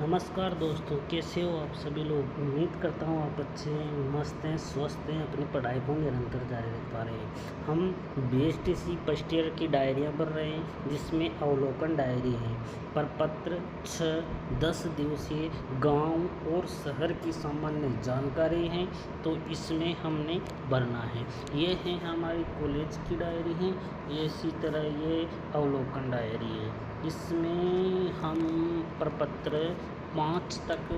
नमस्कार दोस्तों, कैसे हो आप सभी लोग। उम्मीद करता हूँ आप अच्छे हैं, मस्त हैं, स्वस्थ हैं, अपनी पढ़ाई को निरंतर जारी रख पा रहे हैं। हम बीएसटीसी फर्स्ट ईयर की डायरियाँ पढ़ रहे हैं, जिसमें अवलोकन डायरी है। प्रपत्र 6-10 दिवसीय गांव और शहर की सामान्य जानकारी है, तो इसमें हमने भरना है। ये है हमारी कॉलेज की डायरी है, इसी तरह ये अवलोकन डायरी है। इसमें हम प्रपत्र 5 तक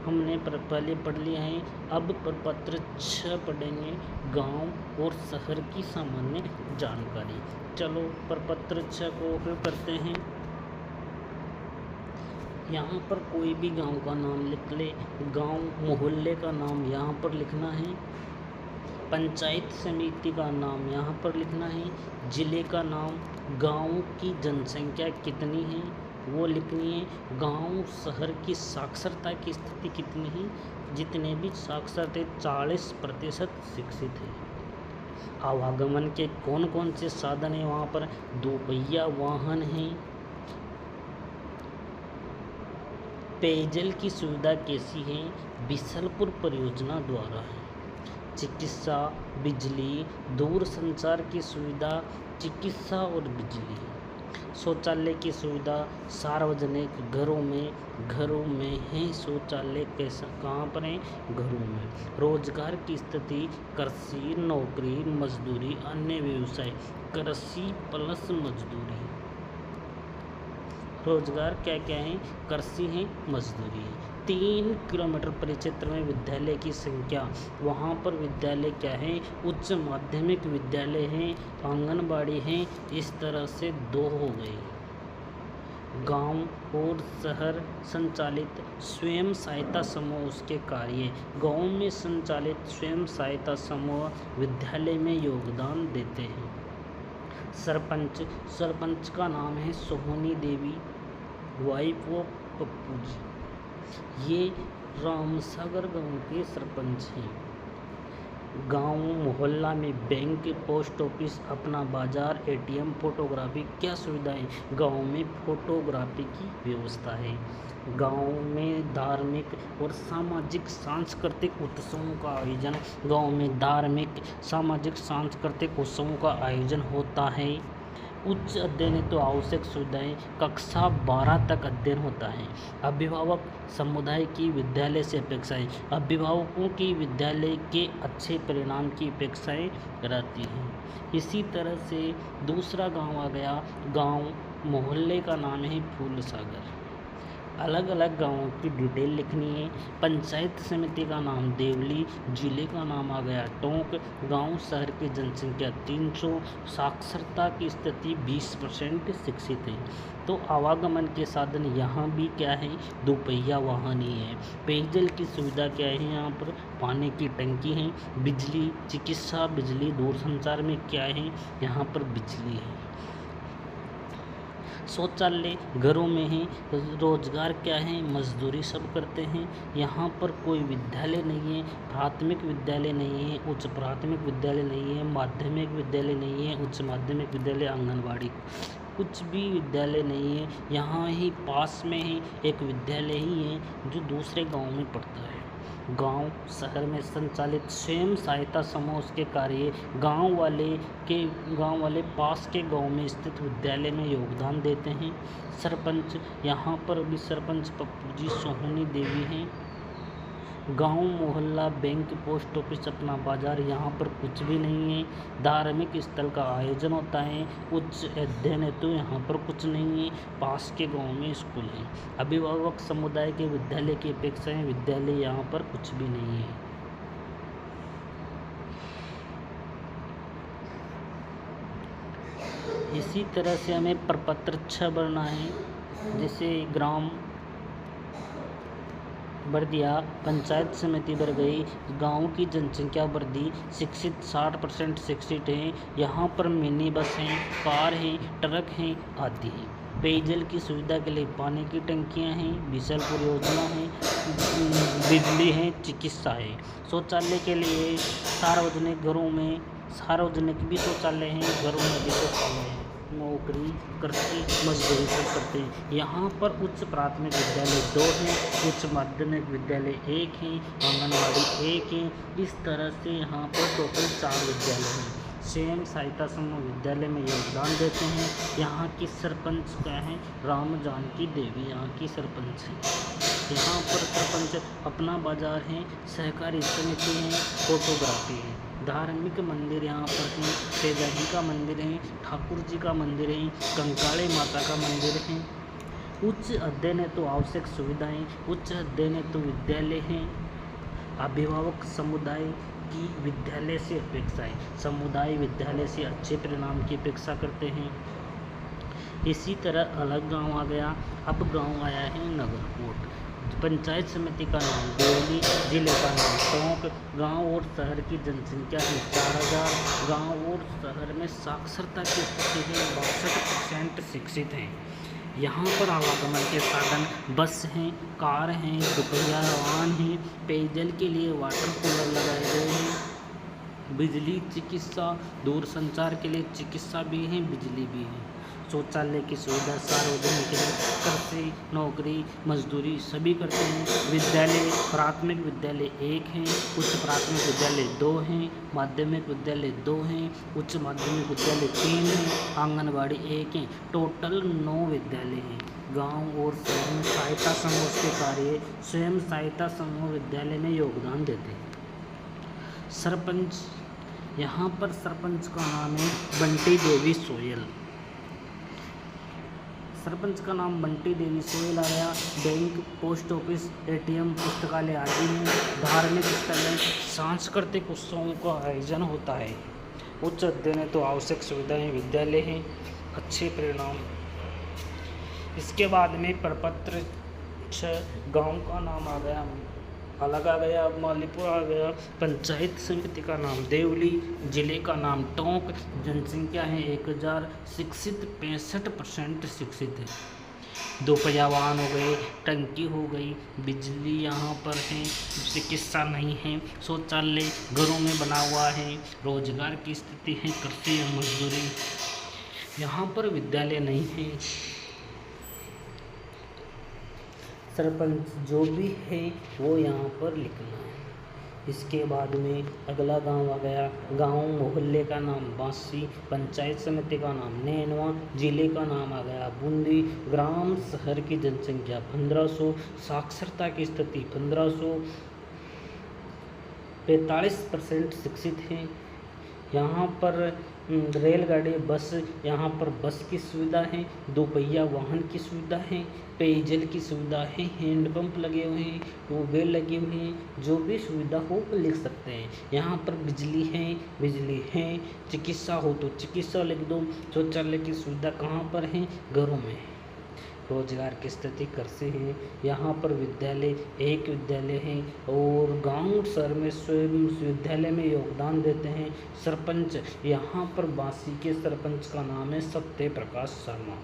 हमने पहले पढ़ लिया है। अब प्रपत्र 6 पढ़ेंगे, गांव और शहर की सामान्य जानकारी। चलो प्रपत्र 6 को ओपन करते हैं। यहाँ पर कोई भी गांव का नाम लिख ले, गांव मोहल्ले का नाम यहाँ पर लिखना है, पंचायत समिति का नाम यहाँ पर लिखना है, ज़िले का नाम, गांव की जनसंख्या कितनी है वो लिखनी है, गांव शहर की साक्षरता की स्थिति कितनी है, जितने भी साक्षर थे 40% शिक्षित है। आवागमन के कौन कौन से साधन हैं वहाँ पर, 2 पहिया वाहन हैं। पेयजल की सुविधा कैसी है, बिसलपुर परियोजना द्वारा है। चिकित्सा, बिजली, दूरसंचार की सुविधा, चिकित्सा और बिजली। शौचालय की सुविधा सार्वजनिक घरों में है शौचालय, कैसा कहाँ पर है, घरों में। रोजगार की स्थिति, कृषि, नौकरी, मजदूरी, अन्य व्यवसाय। कृषि प्लस मजदूरी। रोजगार क्या क्या है, कृषि है, मजदूरी है। 3 किलोमीटर परिक्षेत्र में विद्यालय की संख्या, वहाँ पर विद्यालय क्या है, उच्च माध्यमिक विद्यालय है, आंगनबाड़ी है, इस तरह से 2 हो गए। गांव और शहर संचालित स्वयं सहायता समूह, उसके कार्य। गांव में संचालित स्वयं सहायता समूह विद्यालय में योगदान देते हैं। सरपंच का नाम है सोहनी देवी, वाइफ ऑफ पप्पू जी। ये रामसागर गांव के सरपंच हैं। गांव मोहल्ला में बैंक, पोस्ट ऑफिस, अपना बाजार, एटीएम, फोटोग्राफी क्या सुविधाएं, गांव में फोटोग्राफी की व्यवस्था है। गांव में धार्मिक और सामाजिक सांस्कृतिक उत्सवों का आयोजन, गांव में धार्मिक सामाजिक सांस्कृतिक उत्सवों का आयोजन होता है। उच्च अध्ययन हेतु आवश्यक सुविधाएं, कक्षा 12 तक अध्ययन होता है। अभिभावक समुदाय की विद्यालय से अपेक्षाएं, अभिभावकों की विद्यालय के अच्छे परिणाम की अपेक्षाएं रहती हैं। इसी तरह से दूसरा गांव आ गया, गांव मोहल्ले का नाम है फूलसागर। अलग अलग गांवों की डिटेल लिखनी है। पंचायत समिति का नाम देवली, जिले का नाम आ गया टोंक, गांव शहर की जनसंख्या 300, साक्षरता की स्थिति 20% शिक्षित है। तो आवागमन के साधन यहाँ भी क्या है, 2 पहिया वाहन ही है। पेयजल की सुविधा क्या है, यहाँ पर पानी की टंकी है। बिजली, चिकित्सा, बिजली, दूरसंचार में क्या है, यहाँ पर बिजली है। शौचालय घरों में है। रोजगार क्या है, मजदूरी सब करते हैं। यहाँ पर कोई विद्यालय नहीं है, प्राथमिक विद्यालय नहीं है, उच्च प्राथमिक विद्यालय नहीं है, माध्यमिक विद्यालय नहीं है, उच्च माध्यमिक विद्यालय, आंगनबाड़ी, कुछ भी विद्यालय नहीं है। यहाँ ही पास में ही एक विद्यालय ही है जो दूसरे गांव में पड़ता है। गांव शहर में संचालित स्वयं सहायता समूह, उसके कार्य। गांव वाले पास के गांव में स्थित विद्यालय में योगदान देते हैं। सरपंच, यहाँ पर भी सरपंच पप्पू जी सोहनी देवी हैं। गांव मोहल्ला, बैंक, पोस्ट ऑफिस, अपना बाजार, यहाँ पर कुछ भी नहीं है। धार्मिक स्थल का आयोजन होता है। उच्च अध्ययन है तो यहाँ पर कुछ नहीं है। पास के गांव में स्कूल है। अभिभावक समुदाय के विद्यालय की अपेक्षाएं, विद्यालय यहाँ पर कुछ भी नहीं है। इसी तरह से हमें प्रपत्र 6 भरना है। जैसे ग्राम भर दिया, पंचायत समिति भर गई, गांव की जनसंख्या भर दी, शिक्षित 60% शिक्षित हैं। यहाँ पर मिनी बस हैं, कार हैं, ट्रक हैं आदि हैं। पेयजल की सुविधा के लिए पानी की टंकियाँ हैं, बिसलपुर योजना है, बिजली है, चिकित्सा है। शौचालय के लिए सार्वजनिक भी शौचालय हैं, घरों में भी शौचालय हैं। नौकरी, कृषि, मजदूरी सब करते हैं। यहाँ पर उच्च प्राथमिक विद्यालय 2 हैं, उच्च माध्यमिक विद्यालय 1 हैं, आंगनवाड़ी 1 है। इस तरह से यहाँ पर टोटल 4 विद्यालय हैं। स्वयं सहायता समूह विद्यालय में योगदान देते हैं। यहाँ की सरपंच क्या है? राम जानकी देवी यहाँ की सरपंच है। यहाँ पर सरपंच अपना बाजार है, सहकारी समिति है, फोटोग्राफी है। धार्मिक मंदिर यहाँ पर है, तेजा जी का मंदिर है, ठाकुर जी का मंदिर है, कंकाले माता का मंदिर है। उच्च अध्ययन हेतु आवश्यक सुविधाएं, उच्च अध्ययन हेतु विद्यालय हैं। अभिभावक समुदाय की विद्यालय से अपेक्षाएं, समुदाय विद्यालय से अच्छे परिणाम की अपेक्षा करते हैं। इसी तरह अलग गांव आ गया। अब गांव आया है नगरकोट। पंचायत समिति का नाम देवली, जिले का नाम टोंक। गांव और शहर की जनसंख्या है 4000। गांव और शहर में साक्षरता की स्थिति है 62% शिक्षित हैं। यहाँ पर आवागमन के साधन बस हैं, कार हैं, दुपहिया वाहन हैं। पेयजल के लिए वाटर कूलर लगाए गए हैं। बिजली, चिकित्सा, दूरसंचार के लिए चिकित्सा भी है, बिजली भी है। शौचालय की सुविधा, सार्वजनिक कृषि, नौकरी, मजदूरी सभी करते हैं। विद्यालय, प्राथमिक विद्यालय 1 है, उच्च प्राथमिक विद्यालय 2 हैं, माध्यमिक विद्यालय 2 हैं, उच्च माध्यमिक विद्यालय 3 हैं, आंगनबाड़ी 1 है। टोटल 9 विद्यालय हैं। गांव और स्वयं सहायता समूह के कार्य, स्वयं सहायता समूह विद्यालय में योगदान देते हैं। सरपंच, यहाँ पर सरपंच का नाम है बंटी देवी सोयल। सरपंच का नाम बंटी देवी सोयल आ गया। बैंक, पोस्ट ऑफिस, ATM, पुस्तकालय आदि में। धार्मिक स्थल है, सांस्कृतिक उत्सवों का आयोजन होता है। उच्च अध्ययन है तो आवश्यक सुविधाएं, विद्यालय हैं, अच्छे परिणाम। इसके बाद में प्रपत्र 6 गांव का नाम आ गया, अलग आ गया, मालीपुर आ गया। पंचायत समिति का नाम देवली, जिले का नाम टोंक, जनसंख्या है 1000, शिक्षित 65% शिक्षित है। दोपहिया वाहन हो गए, टंकी हो गई, बिजली यहाँ पर है, चिकित्सा नहीं है, शौचालय घरों में बना हुआ है, रोजगार की स्थिति है, कृषि और मजदूरी। यहाँ पर विद्यालय नहीं है। सरपंच जो भी है वो यहाँ पर लिखना है। इसके बाद में अगला गांव आ गया। गांव मोहल्ले का नाम बांसी, पंचायत समिति का नाम नैनवा, जिले का नाम आ गया बूंदी। ग्राम शहर की जनसंख्या 1500, साक्षरता की स्थिति 1500, 45% शिक्षित हैं। यहाँ पर रेलगाड़ी, बस, यहाँ पर बस की सुविधा है, दोपहिया वाहन की सुविधा है, पेयजल की सुविधा है, हैंडपंप लगे हुए हैं, ट्यूबवेल लगे हुए हैं। जो भी सुविधा हो लिख सकते हैं। यहाँ पर बिजली है, चिकित्सा हो तो चिकित्सा लिख दो। शौचालय की सुविधा कहाँ पर है? घरों में। रोजगार की स्थिति कृषि है। यहाँ पर विद्यालय, एक विद्यालय है और गांव शहर में स्वयं विद्यालय में योगदान देते हैं। सरपंच, यहाँ पर बांसी के सरपंच का नाम है सत्य प्रकाश शर्मा।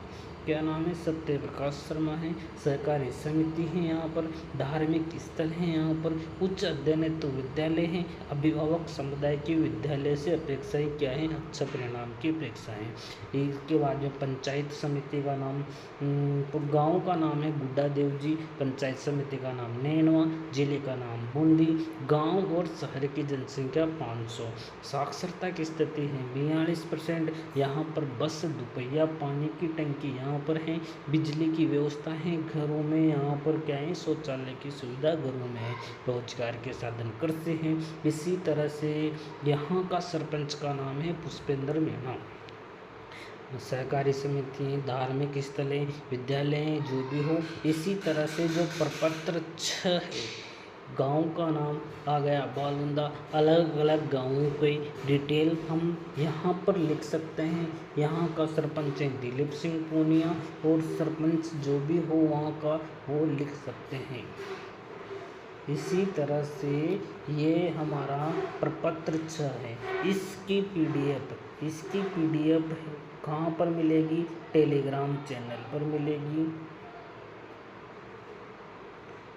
क्या नाम है? सत्य प्रकाश शर्मा है। सहकारी समिति है यहाँ पर, धार्मिक स्थल है यहाँ पर, उच्च अध्ययन तो विद्यालय है। अभिभावक समुदाय की विद्यालय से अपेक्षाएं क्या है? अच्छा परिणाम की अपेक्षाएं। इसके बाद में पंचायत समिति का नाम, गांव का नाम है गुड्डा देव जी, पंचायत समिति का नाम नैनवा, जिले का नाम बूंदी। गांव और शहर की जनसंख्या 500, साक्षरता की स्थिति है 42%। यहाँ पर बस, दोपहिया, पानी की टंकी यहाँ पर है, बिजली की व्यवस्था है घरों में। यहाँ पर क्या है? शौचालय की सुविधा घरों में है। रोजगार के साधन कृषि हैं। इसी तरह से यहाँ का सरपंच का नाम है पुष्पेंद्र मीणा। सहकारी समिति, धार्मिक स्थलें, विद्यालय जो भी हो। इसी तरह से जो प्रपत्र 6 है, गांव का नाम आ गया बालुंदा। अलग अलग गांवों की डिटेल हम यहाँ पर लिख सकते हैं। यहाँ का सरपंच है दिलीप सिंह पूनिया और सरपंच जो भी हो वहाँ का वो लिख सकते हैं। इसी तरह से ये हमारा प्रपत्र 6 है। इसकी PDF कहाँ पर मिलेगी? टेलीग्राम चैनल पर मिलेगी।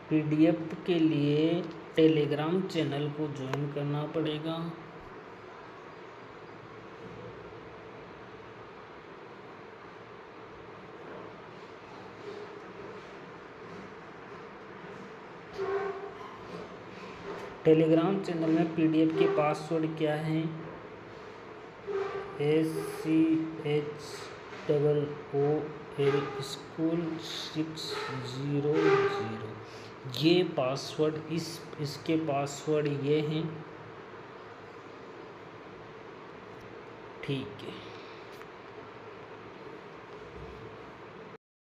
PDF के लिए टेलीग्राम चैनल को ज्वाइन करना पड़ेगा। टेलीग्राम चैनल में PDF के पासवर्ड क्या हैं? SCHOOL school 600। ये पासवर्ड इसके पासवर्ड ये हैं। ठीक है।